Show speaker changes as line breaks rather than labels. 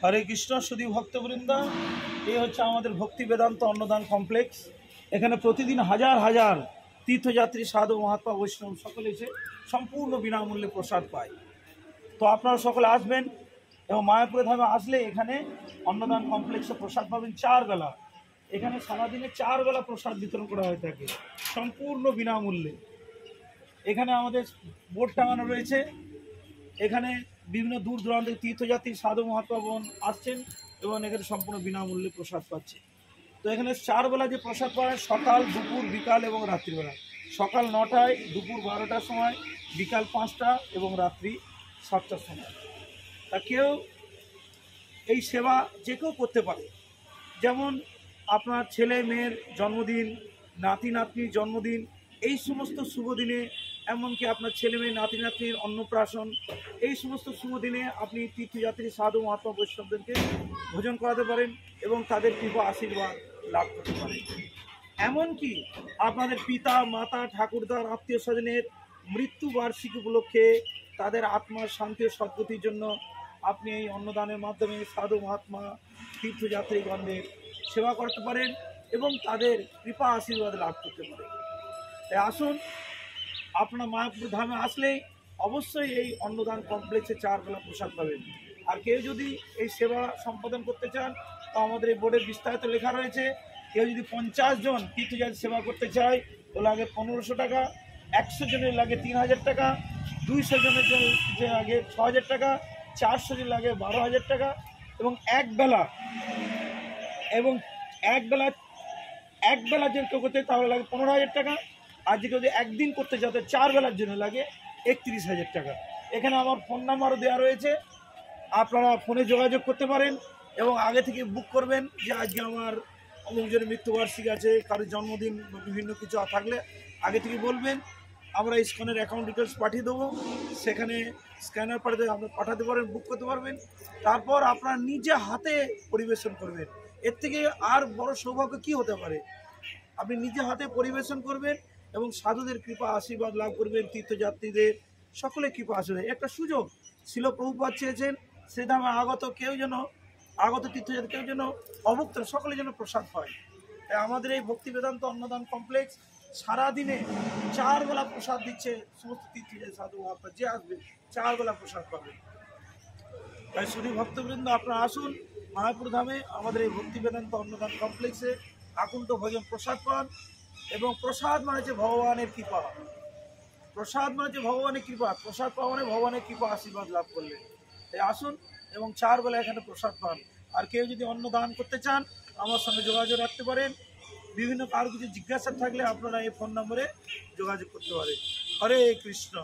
হরে কৃষ্ণ সুধী ভক্তবৃন্দ, এই হচ্ছে আমাদের ভক্তি বেদান্ত অন্নদান কমপ্লেক্স। এখানে প্রতিদিন হাজার হাজার তীর্থযাত্রী সাধু মহাত্মা বৈষ্ণব সকলে এসে সম্পূর্ণ বিনামূল্যে প্রসাদ পায়। তো আপনারা সকলে আসবেন এবং মায়াপুরে ধামে আসলে এখানে অন্নদান কমপ্লেক্সে প্রসাদ পাবেন 4 বেলা। এখানে সারাদিনে 4 বেলা প্রসাদ বিতরণ করা হয়ে থাকে সম্পূর্ণ বিনামূল্যে। এখানে আমাদের বোর্ড টাঙানো রয়েছে। এখানে বিভিন্ন দূর দূরান্ত তীর্থযাত্রী সাধু মহাত্মাগণ আসছেন এবং এখানে সম্পূর্ণ বিনামূল্যে প্রসাদ পাচ্ছে। তো এখানে 4 বেলা যে প্রসাদ পায়, সকাল, দুপুর, বিকাল এবং রাত্রিবেলা। সকাল 9টায়, দুপুর 12টার সময়, বিকাল 5টা এবং রাত্রি 7টার সময়। তা কেউ এই সেবা যে কেউ করতে পারে। যেমন আপনার ছেলে মেয়ের জন্মদিন, নাতি নাতনির জন্মদিন, এই সমস্ত শুভ দিনে, এমনকি আপনার ছেলে মেয়ে নাতি নাতনির অন্নপ্রাশন, এই সমস্ত শুভ দিনে আপনি তীর্থযাত্রী সাধু মহাত্মা বৈষ্ণবদেরকে ভোজন করাতে পারেন এবং তাদের কৃপা আশীর্বাদ লাভ করতে পারেন। এমনকি আপনাদের পিতা মাতা ঠাকুরদার আত্মীয় স্বজনের মৃত্যুবার্ষিকী উপলক্ষে তাদের আত্মার শান্তি ও সদ্গতির জন্য আপনি এই অন্নদানের মাধ্যমে সাধু মহাত্মা তীর্থযাত্রীগণদের সেবা করতে পারেন এবং তাদের কৃপা আশীর্বাদ লাভ করতে পারেন। তাই আসুন, আপনারা মায়াপুর ধামে আসলেই অবশ্যই এই অন্নদান কমপ্লেক্সে 4 বেলা প্রসাদ পাবেন। আর কেউ যদি এই সেবা সম্পাদন করতে চান, তো আমাদের এই বোর্ডের বিস্তারিত লেখা রয়েছে। কেউ যদি 50 জন তীর্থযাত্রী সেবা করতে চায় তো লাগে 1500 টাকা, 100 জনের লাগে 3000 টাকা, 200 জনের জন্য লাগে 6000 টাকা, 400 জন লাগে 12,000 টাকা এবং এক বেলা যে কেউ করতে তাহলে লাগে 15,000 টাকা। আর যে কেউ যদি একদিন করতে চাও তো 4 বেলার জন্য লাগে 31,000 টাকা। এখানে আমার ফোন নাম্বারও দেওয়া রয়েছে, আপনারা ফোনে যোগাযোগ করতে পারেন এবং আগে থেকে বুক করবেন যে আজকে আমার অমুকজনের মৃত্যুবার্ষিকী আছে, কারোর জন্মদিন, বিভিন্ন কিছু থাকলে আগে থেকে বলবেন। আমরা ইসকনের অ্যাকাউন্ট ডিটেলস পাঠিয়ে দেবো, সেখানে স্ক্যানার পাঠিয়ে আপনি পাঠাতে পারেন, বুক করতে পারবেন। তারপর আপনারা নিজে হাতে পরিবেশন করবেন। এর থেকে আর বড় সৌভাগ্য কী হতে পারে? আপনি নিজে হাতে পরিবেশন করবেন এবং সাধুদের কৃপা আশীর্বাদ লাভ করবেন, তীর্থযাত্রীদের সকলে কৃপা আশীর্বাদ। একটা সুযোগ শিল প্রভুপাদ চেয়েছেন, সে ধামে আগত তীর্থযাত্রী কেউ যেন অভুক্ত, সকলে যেন প্রসাদ পায়। তাই আমাদের এই ভক্তি বেদান্ত অন্নদান কমপ্লেক্স সারাদিনে 4 বেলা প্রসাদ দিচ্ছে সমস্ত তীর্থযাত্রী সাধু মহাত্মা যে আসবে 4 বেলা প্রসাদ পাবে। তাই শুধু ভক্তবৃন্দ, আপনারা আসুন মায়াপুর ধামে আমাদের এই ভক্তি বেদান্ত অন্নদান কমপ্লেক্সে আকুণ্ঠ ভোজন প্রসাদ পান। এবং প্রসাদ মানে যে ভগবানের কৃপা, প্রসাদ পাওয়া মানে ভগবানের কৃপা আশীর্বাদ লাভ করলেন। তাই আসুন এবং 4 বেলা এখানে প্রসাদ পান। আর কেউ যদি অন্ন দান করতে চান আমার সঙ্গে যোগাযোগ রাখতে পারেন। বিভিন্ন কারো কিছু জিজ্ঞাসা থাকলে আপনারা এই ফোন নম্বরে যোগাযোগ করতে পারেন। হরে কৃষ্ণ।